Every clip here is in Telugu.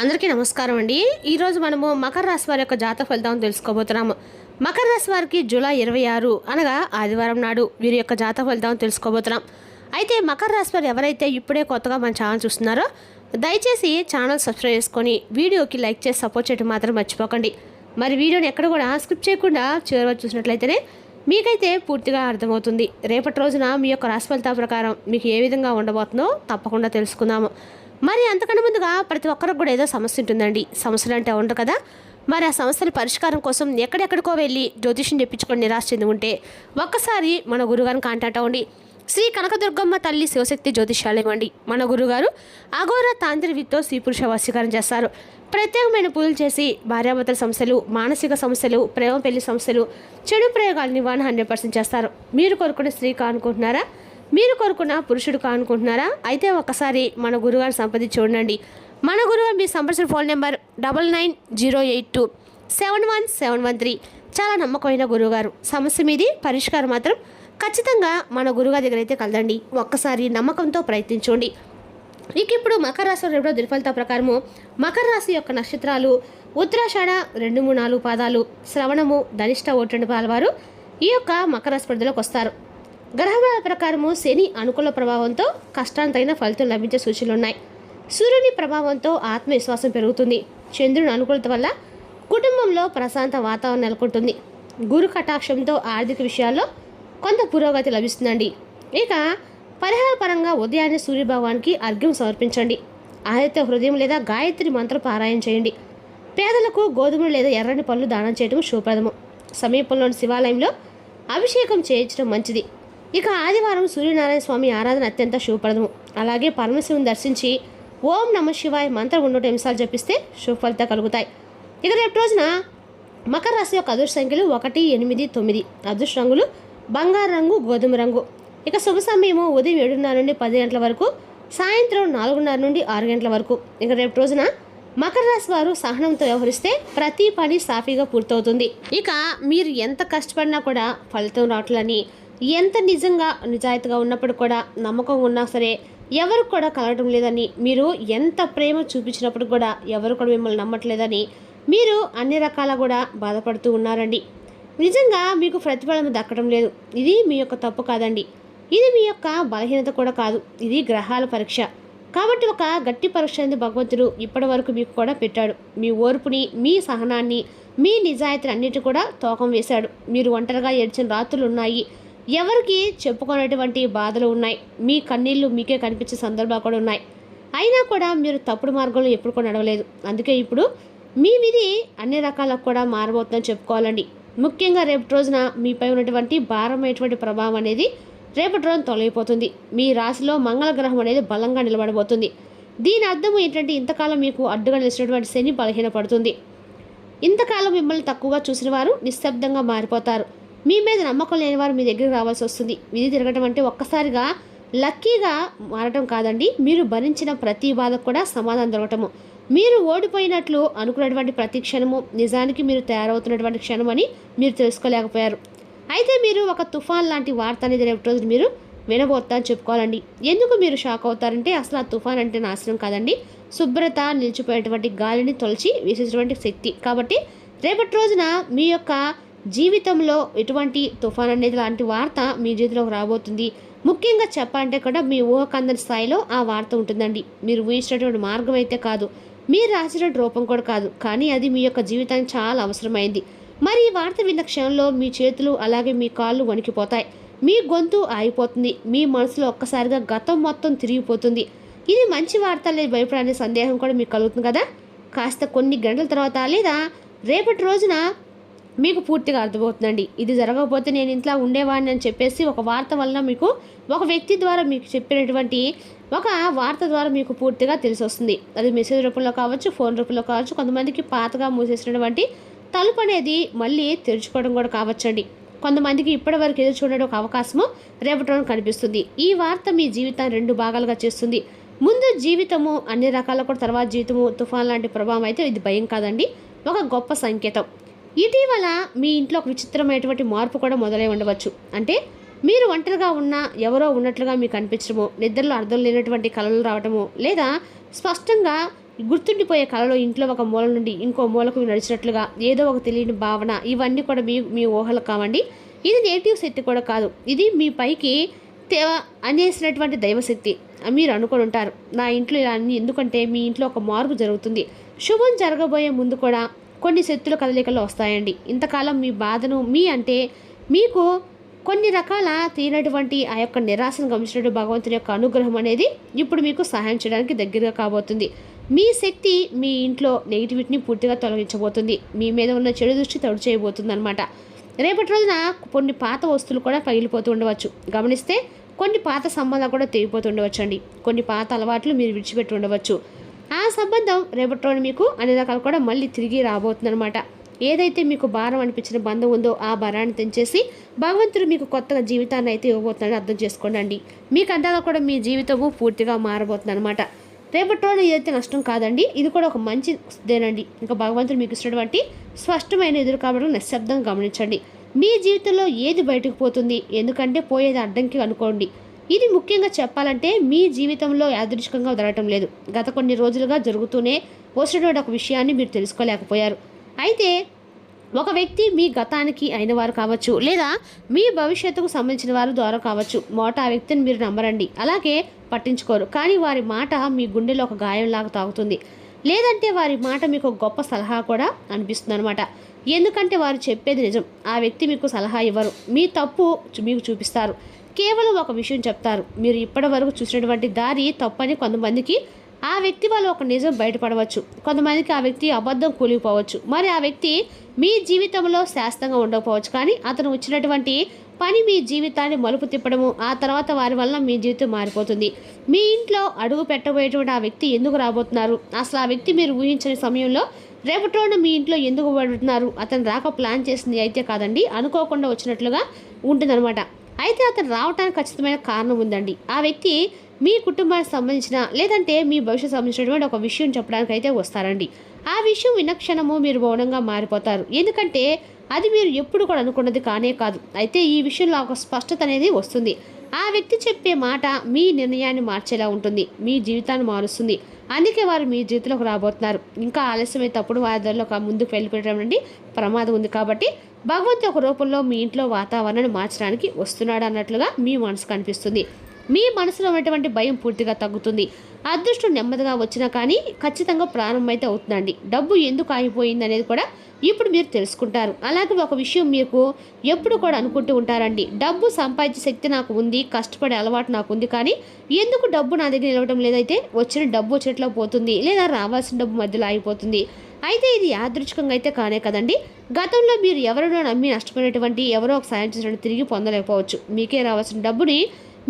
అందరికీ నమస్కారం అండి. ఈరోజు మనము మకర రాశి వారి యొక్క జాతక ఫలితాలను తెలుసుకోబోతున్నాము. మకర రాశి వారికి జూలై 26 అనగా ఆదివారం నాడు వీరి యొక్క జాతక ఫలితాలను తెలుసుకోబోతున్నాం. అయితే మకర రాశి వారు ఎవరైతే ఇప్పుడే కొత్తగా మన ఛానల్ చూస్తున్నారో దయచేసి ఛానల్ సబ్స్క్రైబ్ చేసుకొని వీడియోకి లైక్ చేసి సపోర్ట్ చేయడం మాత్రం మర్చిపోకండి. మరి వీడియోని ఎక్కడ కూడా స్కిప్ చేయకుండా చివరి చూసినట్లయితేనే మీకైతే పూర్తిగా అర్థమవుతుంది. రేపటి రోజున మీ యొక్క రాశి ఫలితాల ప్రకారం మీకు ఏ విధంగా ఉండబోతుందో తప్పకుండా తెలుసుకుందాము. మరి అంతకన్నా ముందుగా ప్రతి ఒక్కరికి కూడా ఏదో సమస్య ఉంటుందండి. సమస్యలు అంటే ఉండవు కదా. మరి ఆ సమస్యల పరిష్కారం కోసం ఎక్కడెక్కడికో వెళ్ళి జ్యోతిష్యం చెప్పించుకొని నిరాశ చెంది ఉంటే ఒక్కసారి మన గురుగారిని కాంటాక్ట్ అవ్వండి. శ్రీ కనకదుర్గమ్మ తల్లి శివశక్తి జ్యోతిష్యాలయం అండి. మన గురుగారు అఘోర తాంత్రికతో స్త్రీ పురుష వశీకరణ చేస్తారు. ప్రత్యేకమైన పూజలు చేసి భార్యాభర్తల సమస్యలు, మానసిక సమస్యలు, ప్రేమ పెళ్లి సమస్యలు, చెడు ప్రయోగాల నివారణ 100% చేస్తారు. మీరు కోరుకునే స్త్రీ కానుకుంటున్నారా? మీరు కోరుకున్న పురుషుడు కానుకుంటున్నారా? అయితే ఒకసారి మన గురుగారు సంప్రదించి చూడండి. మన గురుగారు మీ సంప్రదించిన ఫోన్ నెంబర్ 9908271713. చాలా నమ్మకమైన గురువుగారు. సమస్య మీది పరిష్కారం మాత్రం ఖచ్చితంగా మన గురుగారి దగ్గర అయితే కలదండి. ఒక్కసారి నమ్మకంతో ప్రయత్నించండి. ఇక ఇప్పుడు మకర రాశి రేపటి దినఫలితాల ప్రకారము మకర రాశి యొక్క నక్షత్రాలు ఉత్తరాషాఢ 2, 3, 4 పాదాలు, శ్రవణము, ధనిష్ట 1, 2 పాదాల వారు ఈ యొక్క మకర రాశి పరిధిలోకి వస్తారు. గ్రహముల ప్రకారము శని అనుకూల ప్రభావంతో కష్టానికి తగిన ఫలితం లభించే సూచనలు ఉన్నాయి. సూర్యుని ప్రభావంతో ఆత్మవిశ్వాసం పెరుగుతుంది. చంద్రుని అనుకూలత వల్ల కుటుంబంలో ప్రశాంత వాతావరణం నెలకొంటుంది. గురు కటాక్షంతో ఆర్థిక విషయాల్లో కొంత పురోగతి లభిస్తుందండి. ఇక పరిహార పరంగా ఉదయాన్నే సూర్యభగవానికి అర్ఘ్యం సమర్పించండి. ఆదిత్య హృదయం లేదా గాయత్రి మంత్ర పారాయణ చేయండి. పేదలకు గోధుమలు లేదా ఎర్రని పళ్ళు దానం చేయడం శుభప్రదము. సమీపంలోని శివాలయంలో అభిషేకం చేయించడం మంచిది. ఇక ఆదివారం సూర్యనారాయణ స్వామి ఆరాధన అత్యంత శుభప్రదము. అలాగే పరమశివుని దర్శించి ఓం నమ శివాయ మంత్రం 100 నిమిషాలు జపిస్తే శుభ ఫలితాలు కలుగుతాయి. ఇక రేపు రోజున మకర రాశి యొక్క అదృష్ట సంఖ్యలు 1, 8, 9. అదృష్ట రంగులు బంగారు రంగు, గోధుమ రంగు. ఇక శుభ సమయము ఉదయం 7:30 నుండి 10 గంటల వరకు, సాయంత్రం 4:30 నుండి 6 గంటల వరకు. ఇక రేపు రోజున మకర రాశి వారు సహనంతో వ్యవహరిస్తే ప్రతి పని సాఫీగా పూర్తవుతుంది. ఇక మీరు ఎంత కష్టపడినా కూడా ఫలితం రావట్లని, ఎంత నిజాయితీగా ఉన్నప్పుడు కూడా నమ్మకం ఉన్నా సరే ఎవరు కూడా కలగడం లేదని, మీరు ఎంత ప్రేమ చూపించినప్పుడు కూడా ఎవరు కూడా మిమ్మల్ని నమ్మట్లేదని మీరు అన్ని రకాల కూడా బాధపడుతూ ఉన్నారండి. నిజంగా మీకు ప్రతిఫలం దక్కడం లేదు. ఇది మీ యొక్క తప్పు కాదండి. ఇది మీ యొక్క బలహీనత కూడా కాదు. ఇది గ్రహాల పరీక్ష. కాబట్టి ఒక గట్టి పరీక్ష అనేది భగవంతుడు ఇప్పటి వరకు మీకు కూడా పెట్టాడు. మీ ఓర్పుని, మీ సహనాన్ని, మీ నిజాయితీని అన్నిటి కూడా తూకం వేశాడు. మీరు ఒంటరిగా ఏడ్చిన రాత్రులు ఉన్నాయి. ఎవరికి చెప్పుకునేటువంటి బాధలు ఉన్నాయి. మీ కన్నీళ్లు మీకే కనిపించే సందర్భాలు కూడా ఉన్నాయి. అయినా కూడా మీరు తప్పుడు మార్గంలో ఎప్పుడు కూడా నడవలేదు. అందుకే ఇప్పుడు మీ విధి అన్ని రకాలకు కూడా మారబోతుందని చెప్పుకోవాలండి. ముఖ్యంగా రేపటి రోజున మీపై ఉన్నటువంటి భారమైనటువంటి ప్రభావం అనేది రేపటి రోజున తొలగిపోతుంది. మీ రాశిలో మంగళగ్రహం అనేది బలంగా నిలబడబోతుంది. దీని అర్థం ఏంటంటే ఇంతకాలం మీకు అడ్డుగా నిలిచినటువంటి శని బలహీనపడుతుంది. ఇంతకాలం మిమ్మల్ని తక్కువగా చూసిన వారు నిశ్శబ్దంగా మారిపోతారు. మీ మీద నమ్మకం లేని వారు మీ దగ్గరికి రావాల్సి వస్తుంది. విధి తిరగటం అంటే ఒక్కసారిగా లక్కీగా మారటం కాదండి. మీరు భరించిన ప్రతి బాధకు కూడా సమాధానం దొరకటము. మీరు ఓడిపోయినట్లు అనుకున్నటువంటి ప్రతి క్షణము నిజానికి మీరు తయారవుతున్నటువంటి క్షణం అని మీరు తెలుసుకోలేకపోయారు. అయితే మీరు ఒక తుఫాన్ లాంటి వార్త అనేది రేపు రోజు మీరు వినబోతారని చెప్పుకోవాలండి. ఎందుకు మీరు షాక్ అవుతారంటే అసలు ఆ తుఫాన్ అంటే నాశనం కాదండి, శుభ్రత, నిలిచిపోయేటువంటి గాలిని తొలచి వేసేటువంటి శక్తి. కాబట్టి రేపటి రోజున మీ యొక్క జీవితంలో ఎటువంటి తుఫాన్ అనేది లాంటి వార్త మీ జీవితంలోకి రాబోతుంది. ముఖ్యంగా చెప్పాలంటే కూడా మీ ఊహకందని స్థాయిలో ఆ వార్త ఉంటుందండి. మీరు ఊహించినటువంటి మార్గం అయితే కాదు, మీరు రాసినటువంటి రూపం కూడా కాదు, కానీ అది మీ యొక్క జీవితానికి చాలా అవసరమైంది. మరి ఈ వార్త విన్న క్షణంలో మీ చేతులు అలాగే మీ కాళ్ళు వణికిపోతాయి. మీ గొంతు ఆగిపోతుంది. మీ మనసులో ఒక్కసారిగా గతం మొత్తం తిరిగిపోతుంది. ఇది మంచి వార్త లేదు భయపడనే సందేహం కూడా మీకు కలుగుతుంది కదా. కాస్త కొన్ని గంటల తర్వాత లేదా రేపటి రోజున మీకు పూర్తిగా అర్థమవుతుందండి. ఇది జరగకపోతే నేను ఇంట్లో ఉండేవాడిని అని చెప్పేసి ఒక వార్త వలన మీకు ఒక వ్యక్తి ద్వారా మీకు చెప్పినటువంటి ఒక వార్త ద్వారా మీకు పూర్తిగా తెలిసి వస్తుంది. అది మెసేజ్ రూపంలో కావచ్చు, ఫోన్ రూపంలో కావచ్చు, కొంతమందికి పాతగా మూసేసినటువంటి తలుపు అనేది మళ్ళీ తెరుచుకోవడం కూడా కావచ్చండి. కొంతమందికి ఇప్పటివరకు ఎదురు చూడడం ఒక అవకాశము రేపటి రోజున కనిపిస్తుంది. ఈ వార్త మీ జీవితాన్ని 2 భాగాలుగా చేస్తుంది. ముందు జీవితము అన్ని రకాల కూడా, తర్వాత జీవితము తుఫాన్ లాంటి ప్రభావం. అయితే ఇది భయం కాదండి, ఒక గొప్ప సంకేతం. ఇటీవల మీ ఇంట్లో ఒక విచిత్రమైనటువంటి మార్పు కూడా మొదలై ఉండవచ్చు. అంటే మీరు ఒంటరిగా ఉన్నా ఎవరో ఉన్నట్లుగా మీకు అనిపించడము, నిద్రలో అర్థం లేనటువంటి కలలు రావటము, లేదా స్పష్టంగా గుర్తుండిపోయే కళలో ఇంట్లో ఒక మూల నుండి ఇంకో మూలకు నడిచినట్లుగా ఏదో ఒక తెలియని భావన, ఇవన్నీ కూడా మీ ఊహలు కావండి. ఇది నెగిటివ్ శక్తి కూడా కాదు. ఇది మీ పైకి అనేసినటువంటి దైవశక్తి. మీరు అనుకొని ఉంటారు, నా ఇంట్లో ఇలా అన్ని ఎందుకంటే మీ ఇంట్లో ఒక మార్పు జరుగుతుంది. శుభం జరగబోయే ముందు కూడా కొన్ని శక్తుల కదలికలు వస్తాయండి. ఇంతకాలం మీ బాధను అంటే మీకు కొన్ని రకాల తీరినటువంటి ఆ యొక్క నిరాశను గమనించినట్టు భగవంతుని యొక్క అనుగ్రహం అనేది ఇప్పుడు మీకు సహాయం చేయడానికి దగ్గరగా కాబోతుంది. మీ శక్తి మీ ఇంట్లో నెగిటివిటీని పూర్తిగా తొలగించబోతుంది. మీ మీద ఉన్న చెడు దృష్టి తడు చేయబోతుంది అనమాట. రేపటి రోజున కొన్ని పాత వస్తువులు కూడా పగిలిపోతూ ఉండవచ్చు. గమనిస్తే కొన్ని పాత సంబంధాలు కూడా తెగిపోతూ ఉండవచ్చు అండి. కొన్ని పాత అలవాట్లు మీరు విడిచిపెట్టి ఉండవచ్చు. ఆ సంబంధం రేపటి రోజున మీకు అన్ని రకాలు కూడా మళ్ళీ తిరిగి రాబోతుంది అనమాట. ఏదైతే మీకు భారం అనిపించిన బంధం ఉందో ఆ భారాన్ని తెంచేసి భగవంతుడు మీకు కొత్తగా జీవితాన్ని అయితే ఇవ్వబోతున్నాడని అర్థం చేసుకోండి. మీకు అంతగా కూడా మీ జీవితము పూర్తిగా మారబోతుంది అనమాట. రేపటి రోజున ఏదైతే నష్టం కాదండి, ఇది కూడా ఒక మంచిదేనండి. ఇంకా భగవంతుడు మీకు ఇచ్చినటువంటి స్పష్టమైన ఎదురు కాబట్టి నిశ్శబ్దంగా గమనించండి. మీ జీవితంలో ఏది బయటకు పోతుంది, ఎందుకంటే పోయేది అడ్డంకి అనుకోండి. ఇది ముఖ్యంగా చెప్పాలంటే మీ జీవితంలో యాదృచ్ఛికంగా జరగటం లేదు. గత కొన్ని రోజులుగా జరుగుతూనే వచ్చినటువంటి ఒక విషయాన్ని మీరు తెలుసుకోలేకపోయారు. అయితే ఒక వ్యక్తి మీ గతానికి అయిన వారు కావచ్చు, లేదా మీ భవిష్యత్తుకు సంబంధించిన వారు ద్వారా కావచ్చు. ఆ వ్యక్తిని మీరు నమ్మరండి, అలాగే పట్టించుకోరు. కానీ వారి మాట మీ గుండెలో ఒక గాయంలాగా తాగుతుంది. లేదంటే వారి మాట మీకు ఒక గొప్ప సలహా కూడా అనిపిస్తుంది అనమాట. ఎందుకంటే వారు చెప్పేది నిజం. ఆ వ్యక్తి మీకు సలహా ఇవ్వరు, మీ తప్పు మీకు చూపిస్తారు. కేవలం ఒక విషయం చెప్తారు, మీరు ఇప్పటి వరకు చూసినటువంటి దారి తప్పని. కొంతమందికి ఆ వ్యక్తి వల్ల ఒక నిజం బయటపడవచ్చు, కొంతమందికి ఆ వ్యక్తి అబద్ధం కూలిపోవచ్చు. మరి ఆ వ్యక్తి మీ జీవితంలో శాశ్వతంగా ఉండకపోవచ్చు, కానీ అతను వచ్చినటువంటి పని మీ జీవితాన్ని మలుపు తిప్పడము, ఆ తర్వాత వారి వల్ల మీ జీవితం మారిపోతుంది. మీ ఇంట్లో అడుగు పెట్టబోయేటువంటి ఆ వ్యక్తి ఎందుకు రాబోతున్నారు, అసలు ఆ వ్యక్తి మీరు ఊహించని సమయంలో రేపటి రోజున మీ ఇంట్లో ఎందుకు పడుతున్నారు, అతను రాక ప్లాన్ చేసింది అయితే కాదండి, అనుకోకుండా వచ్చినట్లుగా ఉంటుందన్నమాట. అయితే అతను రావడానికి ఖచ్చితమైన కారణం ఉందండి. ఆ వ్యక్తి మీ కుటుంబానికి సంబంధించిన లేదంటే మీ భవిష్యత్తు సంబంధించినటువంటి ఒక విషయం చెప్పడానికి అయితే వస్తారండి. ఆ విషయం వినక్షణము మీరు మౌనంగా మారిపోతారు, ఎందుకంటే అది మీరు ఎప్పుడు కూడా అనుకున్నది కానే కాదు. అయితే ఈ విషయంలో ఒక స్పష్టత అనేది వస్తుంది. ఆ వ్యక్తి చెప్పే మాట మీ నిర్ణయాన్ని మార్చేలా ఉంటుంది, మీ జీవితాన్ని మారుస్తుంది. అందుకే వారు మీ జీవితంలోకి రాబోతున్నారు. ఇంకా ఆలస్యమే తప్పుడు వారిలో ముందుకు వెళ్ళిపోవడం నుండి ప్రమాదం ఉంది. కాబట్టి భగవంతుడు ఒక రూపంలో మీ ఇంట్లో వాతావరణాన్ని మార్చడానికి వస్తున్నాడు అన్నట్లుగా మీ మనసు కనిపిస్తుంది. మీ మనసులో ఉన్నటువంటి భయం పూర్తిగా తగ్గుతుంది. అదృష్టం నెమ్మదిగా వచ్చినా కానీ ఖచ్చితంగా ప్రారంభమైతే అవుతుందండి. డబ్బు ఎందుకు ఆగిపోయింది అనేది కూడా ఇప్పుడు మీరు తెలుసుకుంటారు. అలాగే ఒక విషయం మీకు ఎప్పుడు కూడా అనుకుంటూ ఉంటారండి, డబ్బు సంపాదించే శక్తి నాకు ఉంది, కష్టపడే అలవాటు నాకు ఉంది, కానీ ఎందుకు డబ్బు నా దగ్గర నిలవడం లేదైతే వచ్చిన డబ్బు వచ్చేట్లో పోతుంది, లేదా రావాల్సిన డబ్బు మధ్యలో ఆగిపోతుంది. అయితే ఇది యాదృచ్ఛికంగా అయితే కానే కదండి. గతంలో మీరు ఎవరినో నమ్మి నష్టపోయినటువంటి ఎవరో ఒక సాయం చేసినట్టు తిరిగి పొందలేకపోవచ్చు. మీకే రావాల్సిన డబ్బుని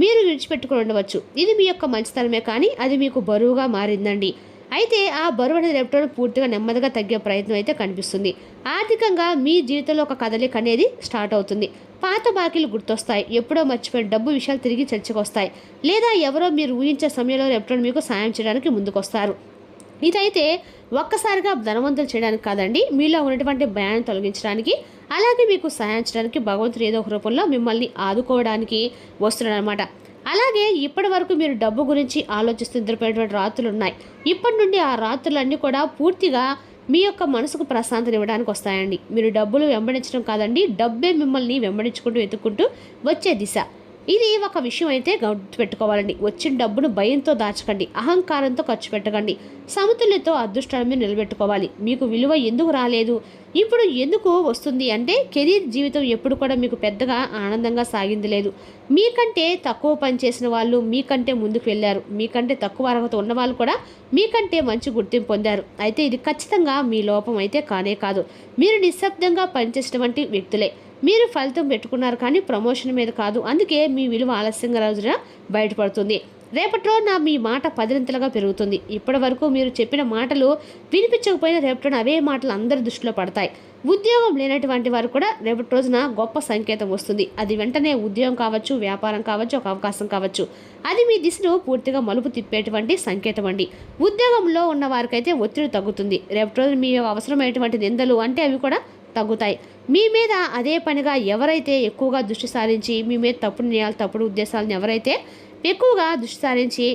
మీరు విడిచిపెట్టుకుని ఉండవచ్చు. ఇది మీ యొక్క మంచితనమే, కానీ అది మీకు బరువుగా మారిందండి. అయితే ఆ బరువు అనేది రేపటి పూర్తిగా నెమ్మదిగా తగ్గే ప్రయత్నం అయితే కనిపిస్తుంది. ఆర్థికంగా మీ జీవితంలో ఒక కదలిక అనేది స్టార్ట్ అవుతుంది. పాత బాకీలు గుర్తొస్తాయి, ఎప్పుడో మర్చిపోయిన డబ్బు విషయాలు తిరిగి చర్చకు వస్తాయి, లేదా ఎవరో మీరు ఊహించే సమయంలో రేపటి మీకు సాయం చేయడానికి ముందుకొస్తారు. ఇదైతే ఒక్కసారిగా ధనవంతులు చేయడానికి కాదండి, మీలో ఉన్నటువంటి భయాన్ని తొలగించడానికి, అలాగే మీకు సహాయం చేయడానికి భగవంతుడు ఏదో ఒక రూపంలో మిమ్మల్ని ఆదుకోవడానికి వస్తున్నాడు అనమాట. అలాగే ఇప్పటి వరకు మీరు డబ్బు గురించి ఆలోచిస్తూ నిద్రపోయినటువంటి రాత్రులు ఉన్నాయి. ఇప్పటి నుండి ఆ రాత్రులన్నీ కూడా పూర్తిగా మీ యొక్క మనసుకు ప్రశాంతత ఇవ్వడానికి వస్తాయండి. మీరు డబ్బులు వెంబడించడం కాదండి, డబ్బే మిమ్మల్ని వెంబడించుకుంటూ వెతుక్కుంటూ వచ్చే దిశ. ఇది ఒక విషయం అయితే గుర్తుపెట్టుకోవాలండి. వచ్చిన డబ్బును భయంతో దాచకండి, అహంకారంతో ఖర్చు పెట్టకండి. సమతుల్యతో అదృష్టాన్ని మీరు నిలబెట్టుకోవాలి. మీకు విలువ ఎందుకు రాలేదు, ఇప్పుడు ఎందుకు వస్తుంది అంటే కెరీర్ జీవితం ఎప్పుడు కూడా మీకు పెద్దగా ఆనందంగా సాగింది లేదు. మీకంటే తక్కువ పని చేసిన వాళ్ళు మీకంటే ముందుకు వెళ్ళారు, మీకంటే తక్కువ అర్హత ఉన్న వాళ్ళు కూడా మీకంటే మంచి గుర్తింపు పొందారు. అయితే ఇది ఖచ్చితంగా మీ లోపం అయితే కానే కాదు, మీరు నిశ్శబ్దంగా పనిచేసినటువంటి వ్యక్తులే. మీరు ఫలితం పెట్టుకున్నారు కానీ ప్రమోషన్ మీద కాదు, అందుకే మీ విలువ ఆలస్యంగా రోజున బయటపడుతుంది. రేపటి రోజున మీ మాట పదింతలుగా పెరుగుతుంది. ఇప్పటి వరకు మీరు చెప్పిన మాటలు వినిపించకపోయినా రేపటి అవే మాటలు అందరి దృష్టిలో పడతాయి. ఉద్యోగం లేనటువంటి వారు కూడా రేపటి రోజున గొప్ప సంకేతం వస్తుంది. అది వెంటనే ఉద్యోగం కావచ్చు, వ్యాపారం కావచ్చు, ఒక అవకాశం కావచ్చు. అది మీ దిశను పూర్తిగా మలుపు తిప్పేటువంటి సంకేతం అండి. ఉద్యోగంలో ఉన్న వారికైతే ఒత్తిడి తగ్గుతుంది. రేపటి రోజున మీ అవసరమైనటువంటి నిందలు అంటే అవి కూడా తగ్గుతాయి. మీ మీద అదే పనిగా ఎవరైతే ఎక్కువగా దృష్టి సారించి మీ మీద తప్పుడు నిర్ణయాలు, తప్పుడు ఉద్దేశాలను ఎవరైతే ఎక్కువగా దృష్టి సారించి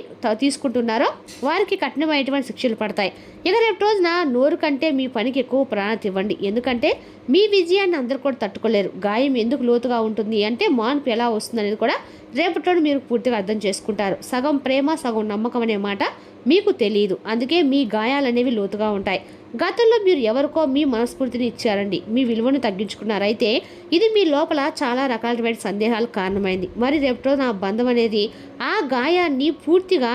తీసుకుంటున్నారో వారికి కఠినమైనటువంటి శిక్షలు పడతాయి. ఇక రేపు రోజున నోరు కంటే మీ పనికి ఎక్కువ ప్రాణాన్ని ఇవ్వండి. ఎందుకంటే మీ విజయాన్ని అందరూ కూడా తట్టుకోలేరు. గాయం ఎందుకు లోతుగా ఉంటుంది అంటే మార్పు ఎలా వస్తుంది అనేది కూడా రేపటి రోజు మీరు పూర్తిగా అర్థం చేసుకుంటారు. సగం ప్రేమ సగం నమ్మకం అనే మాట మీకు తెలియదు. అందుకే మీ గాయాలు అనేవి లోతుగా ఉంటాయి. గతంలో మీరు ఎవరికో మీ మనస్ఫూర్తిని ఇచ్చారండి, మీ విలువను తగ్గించుకున్నారు. అయితే ఇది మీ లోపల చాలా రకాలైన సందేహాలకు కారణమైంది. మరి రేపటి రోజు నా బంధం అనేది ఆ గాయాన్ని పూర్తిగా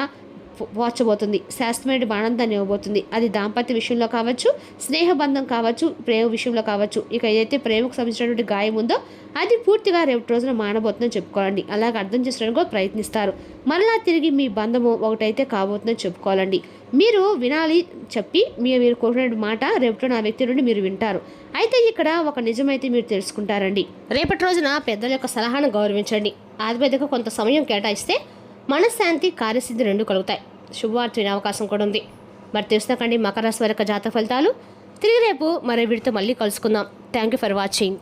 పోర్చబోతుంది, శాశ్వతమైన ఆనందాన్ని ఇవ్వబోతుంది. అది దాంపత్య విషయంలో కావచ్చు, స్నేహబంధం కావచ్చు, ప్రేమ విషయంలో కావచ్చు. ఇక ఏదైతే ప్రేమకు సంబంధించినటువంటి గాయం ఉందో అది పూర్తిగా రేపటి రోజున మానబోతుందని చెప్పుకోవాలండి. అలాగే అర్థం చేసుకోవడానికి కూడా ప్రయత్నిస్తారు. మరలా తిరిగి మీ బంధము ఒకటైతే కాబోతుందని చెప్పుకోవాలండి. మీరు వినాలి చెప్పి మీరు కోరిన మాట రేపటి ఆ వ్యక్తి నుండి మీరు వింటారు. అయితే ఇక్కడ ఒక నిజమైతే మీరు తెలుసుకుంటారండి. రేపటి రోజున పెద్దల యొక్క సలహాను గౌరవించండి. ఆయుర్వేదకు కొంత సమయం కేటాయిస్తే మనశ్శాంతి కార్యసిద్ధి రెండు కలుగుతాయి. శుభవార్త వినే అవకాశం కూడా ఉంది. మరి తెలుసుకండి మకర రాశి వారి యొక్క జాతక ఫలితాలు. తిరిగి రేపు మరో వీడితో మళ్ళీ కలుసుకుందాం. Thank you for watching.